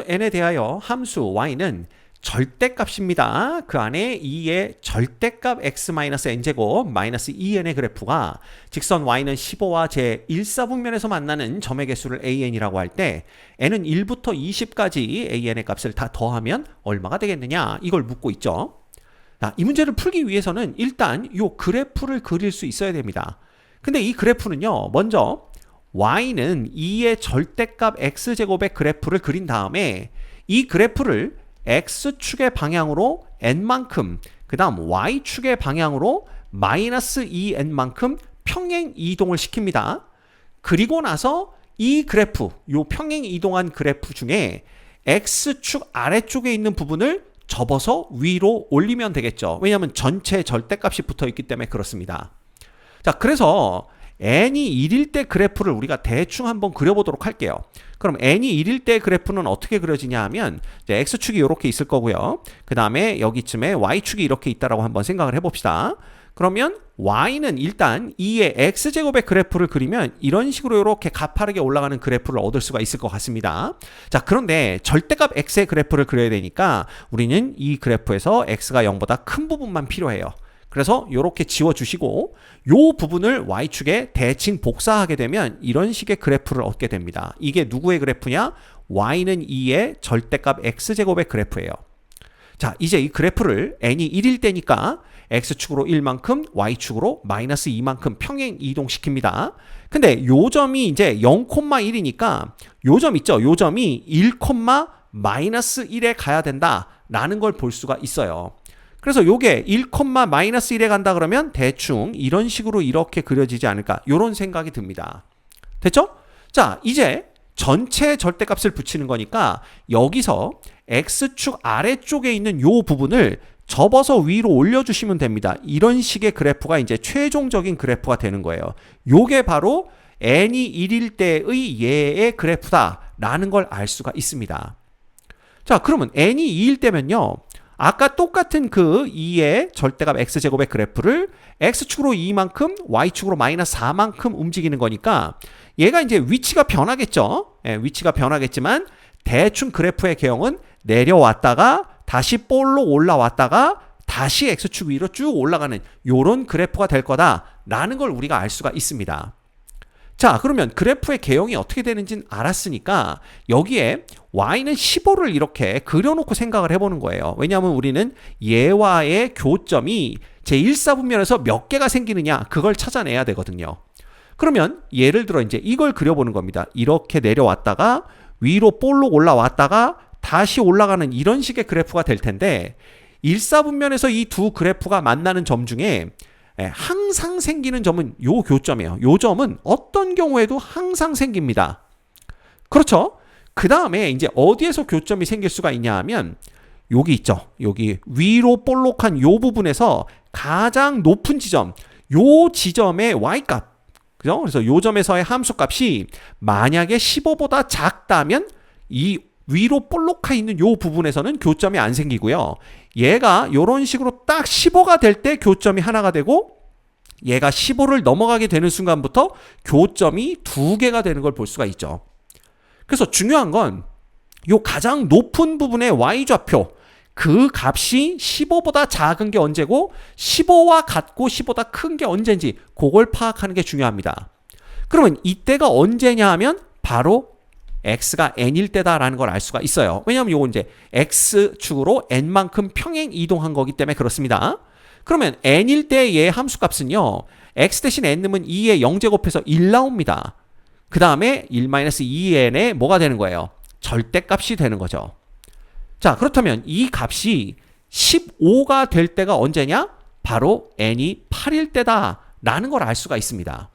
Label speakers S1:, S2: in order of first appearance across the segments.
S1: n에 대하여 함수 y는 절대값입니다. 그 안에 2의 절대값 x-n제곱 마이너스 2n의 그래프가 직선 y는 15와 제 1사분면에서 만나는 점의 개수를 an이라고 할 때 n은 1부터 20까지 an의 값을 다 더하면 얼마가 되겠느냐 이걸 묻고 있죠. 자, 이 문제를 풀기 위해서는 일단 이 그래프를 그릴 수 있어야 됩니다. 근데 이 그래프는요, 먼저 y는 2의 절대값 x제곱의 그래프를 그린 다음에 이 그래프를 x축의 방향으로 n만큼, 그 다음 y축의 방향으로 마이너스 2n만큼 평행 이동을 시킵니다. 그리고 나서 이 그래프, 요 평행 이동한 그래프 중에 x축 아래쪽에 있는 부분을 접어서 위로 올리면 되겠죠. 왜냐하면 전체 절대값이 붙어 있기 때문에 그렇습니다. 자, 그래서 n이 1일 때 그래프를 우리가 대충 한번 그려보도록 할게요. 그럼 n이 1일 때 그래프는 어떻게 그려지냐 하면 이제 x축이 이렇게 있을 거고요. 그 다음에 여기쯤에 y축이 이렇게 있다라고 한번 생각을 해봅시다. 그러면 y는 일단 2의 x제곱의 그래프를 그리면 이런 식으로 이렇게 가파르게 올라가는 그래프를 얻을 수가 있을 것 같습니다. 자, 그런데 절대값 x의 그래프를 그려야 되니까 우리는 이 그래프에서 x가 0보다 큰 부분만 필요해요. 그래서 이렇게 지워주시고 이 부분을 y축에 대칭 복사하게 되면 이런 식의 그래프를 얻게 됩니다. 이게 누구의 그래프냐? y는 2의 절대값 x제곱의 그래프예요. 자, 이제 이 그래프를 n이 1일 때니까 x축으로 1만큼 y축으로 마이너스 2만큼 평행 이동시킵니다. 근데 요 점이 이제 0,1이니까 요 점 있죠? 요 점이 1, 마이너스 1에 가야 된다라는 걸 볼 수가 있어요. 그래서 요게 1,-1에 간다 그러면 대충 이런 식으로 이렇게 그려지지 않을까 요런 생각이 듭니다. 됐죠? 자, 이제 전체 절대값을 붙이는 거니까 여기서 x축 아래쪽에 있는 요 부분을 접어서 위로 올려주시면 됩니다. 이런 식의 그래프가 이제 최종적인 그래프가 되는 거예요. 요게 바로 n이 1일 때의 얘의 그래프다라는 걸 알 수가 있습니다. 자, 그러면 n이 2일 때면요, 아까 똑같은 그 2의 절대값 x제곱의 그래프를 x축으로 2만큼 y축으로 마이너스 4만큼 움직이는 거니까 얘가 이제 위치가 변하겠죠. 예, 위치가 변하겠지만 대충 그래프의 개형은 내려왔다가 다시 볼로 올라왔다가 다시 x축 위로 쭉 올라가는 요런 그래프가 될 거다라는 걸 우리가 알 수가 있습니다. 자, 그러면 그래프의 개형이 어떻게 되는지는 알았으니까 여기에 y는 15를 이렇게 그려놓고 생각을 해보는 거예요. 왜냐하면 우리는 얘와의 교점이 제1사분면에서 몇 개가 생기느냐 그걸 찾아내야 되거든요. 그러면 예를 들어 이제 이걸 그려보는 겁니다. 이렇게 내려왔다가 위로 볼로 올라왔다가 다시 올라가는 이런 식의 그래프가 될 텐데 1사분면에서 이 두 그래프가 만나는 점 중에 항상 생기는 점은 요 교점이에요. 요 점은 어떤 경우에도 항상 생깁니다. 그렇죠? 그 다음에 이제 어디에서 교점이 생길 수가 있냐 하면 여기 있죠. 여기 위로 볼록한 요 부분에서 가장 높은 지점, 요 지점의 y값, 그죠? 그래서 요 점에서의 함수값이 만약에 15보다 작다면 이 위로 볼록해 있는 요 부분에서는 교점이 안 생기고요. 얘가 이런 식으로 딱 15가 될 때 교점이 하나가 되고 얘가 15를 넘어가게 되는 순간부터 교점이 두 개가 되는 걸 볼 수가 있죠. 그래서 중요한 건 요 가장 높은 부분의 y좌표 그 값이 15보다 작은 게 언제고 15와 같고 15보다 큰 게 언제인지 그걸 파악하는 게 중요합니다. 그러면 이때가 언제냐 하면 바로 x가 n일 때다라는 걸 알 수가 있어요. 왜냐하면 요거 이제 x축으로 n만큼 평행 이동한 거기 때문에 그렇습니다. 그러면 n일 때 얘의 함수값은요, x 대신 n 넣으면 2의 0제곱해서 1 나옵니다. 그 다음에 1-2n의 뭐가 되는 거예요? 절대값이 되는 거죠. 자, 그렇다면 이 값이 15가 될 때가 언제냐? 바로 n이 8일 때다라는 걸 알 수가 있습니다.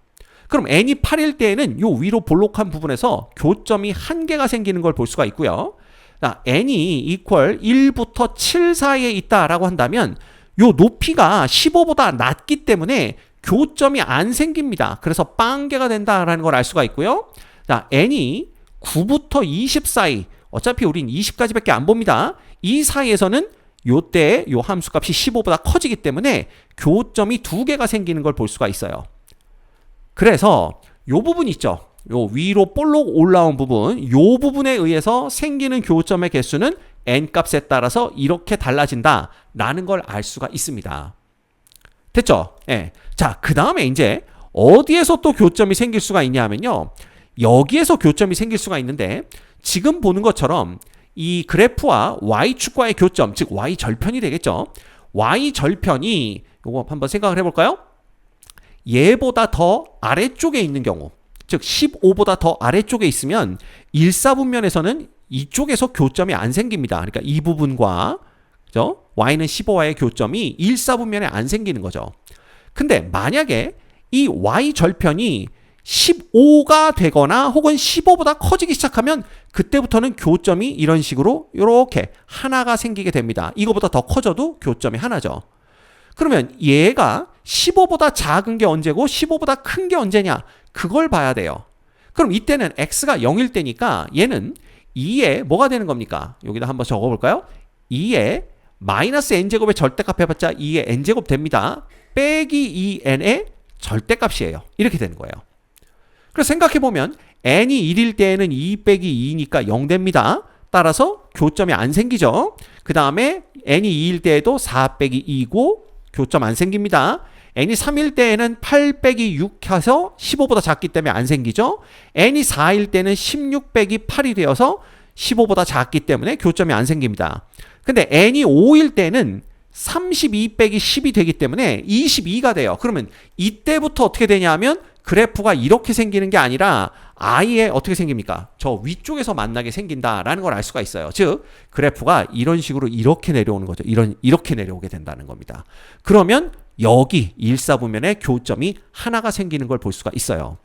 S1: 그럼 n이 8일 때에는 요 위로 볼록한 부분에서 교점이 한 개가 생기는 걸 볼 수가 있고요. 자, n이 equal 1부터 7 사이에 있다라고 한다면 요 높이가 15보다 낮기 때문에 교점이 안 생깁니다. 그래서 빵개가 된다라는 걸 알 수가 있고요. 자, n이 9부터 20 사이, 어차피 우린 20까지밖에 안 봅니다. 이 사이에서는 요때 요 함수값이 15보다 커지기 때문에 교점이 두 개가 생기는 걸 볼 수가 있어요. 그래서 요 부분 있죠. 요 위로 볼록 올라온 부분, 요 부분에 의해서 생기는 교점의 개수는 n 값에 따라서 이렇게 달라진다 라는 걸 알 수가 있습니다. 됐죠? 예. 자, 그 다음에 이제 어디에서 또 교점이 생길 수가 있냐 하면요, 여기에서 교점이 생길 수가 있는데, 지금 보는 것처럼 이 그래프와 y축과의 교점, 즉 y절편이 되겠죠. y절편이 요거 한번 생각을 해볼까요? 얘보다 더 아래쪽에 있는 경우, 즉 15보다 더 아래쪽에 있으면 일사분면에서는 이쪽에서 교점이 안 생깁니다. 그러니까 이 부분과, 그죠? y는 15와의 교점이 일사분면에 안 생기는 거죠. 근데 만약에 이 y절편이 15가 되거나 혹은 15보다 커지기 시작하면 그때부터는 교점이 이런 식으로 이렇게 하나가 생기게 됩니다. 이거보다 더 커져도 교점이 하나죠. 그러면 얘가 15보다 작은 게 언제고 15보다 큰 게 언제냐? 그걸 봐야 돼요. 그럼 이때는 x가 0일 때니까 얘는 2에 뭐가 되는 겁니까? 여기다 한번 적어볼까요? 2에 마이너스 n제곱의 절대값 해봤자 2의 n제곱 됩니다. 빼기 2n의 절대값이에요. 이렇게 되는 거예요. 그래서 생각해보면 n이 1일 때에는 2 빼기 2니까 0 됩니다. 따라서 교점이 안 생기죠. 그 다음에 n이 2일 때에도 4 빼기 2고 교점 안 생깁니다. n이 3일 때에는 8 빼기 6 해서 15보다 작기 때문에 안 생기죠. n이 4일 때는 16 빼기 8이 되어서 15보다 작기 때문에 교점이 안 생깁니다. 근데 n이 5일 때는 32 빼기 10이 되기 때문에 22가 돼요. 그러면 이때부터 어떻게 되냐면 그래프가 이렇게 생기는 게 아니라 아예 어떻게 생깁니까? 저 위쪽에서 만나게 생긴다라는 걸 알 수가 있어요. 즉 그래프가 이런 식으로 이렇게 내려오는 거죠. 이렇게 내려오게 된다는 겁니다. 그러면 여기 일사분면에 교점이 하나가 생기는 걸 볼 수가 있어요.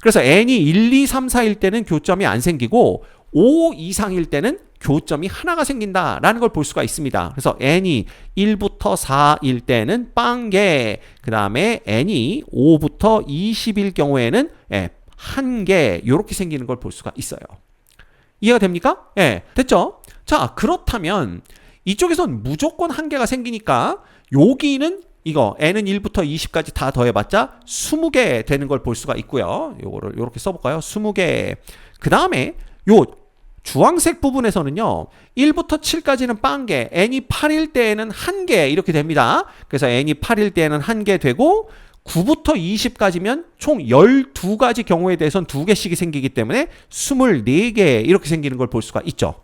S1: 그래서 n이 1, 2, 3, 4일 때는 교점이 안 생기고 5 이상일 때는 교점이 하나가 생긴다라는 걸 볼 수가 있습니다. 그래서 n이 1부터 4일 때는 빵개, 그 다음에 n이 5부터 20일 경우에는 한 개, 이렇게 생기는 걸 볼 수가 있어요. 이해가 됩니까? 예, 됐죠? 자, 그렇다면 이쪽에선 무조건 한 개가 생기니까 여기는 이거 n은 1부터 20까지 다 더해봤자 20개 되는 걸 볼 수가 있고요. 요거를 이렇게 써볼까요? 20개. 그 다음에 요 주황색 부분에서는요, 1부터 7까지는 빵개, n이 8일 때에는 1개 이렇게 됩니다. 그래서 n이 8일 때에는 1개 되고 9부터 20까지면 총 12가지 경우에 대해서는 2개씩이 생기기 때문에 24개 이렇게 생기는 걸 볼 수가 있죠.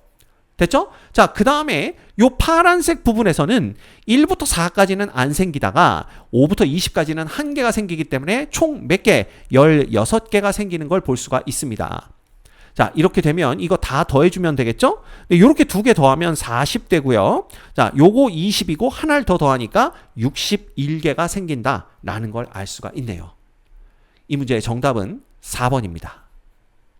S1: 됐죠? 자, 그 다음에 요 파란색 부분에서는 1부터 4까지는 안 생기다가 5부터 20까지는 1개가 생기기 때문에 총 몇 개? 16개가 생기는 걸 볼 수가 있습니다. 자, 이렇게 되면 이거 다 더해주면 되겠죠? 이렇게 2개 더하면 40 되고요. 자, 요거 20이고 하나를 더 더하니까 61개가 생긴다라는 걸 알 수가 있네요. 이 문제의 정답은 4번입니다.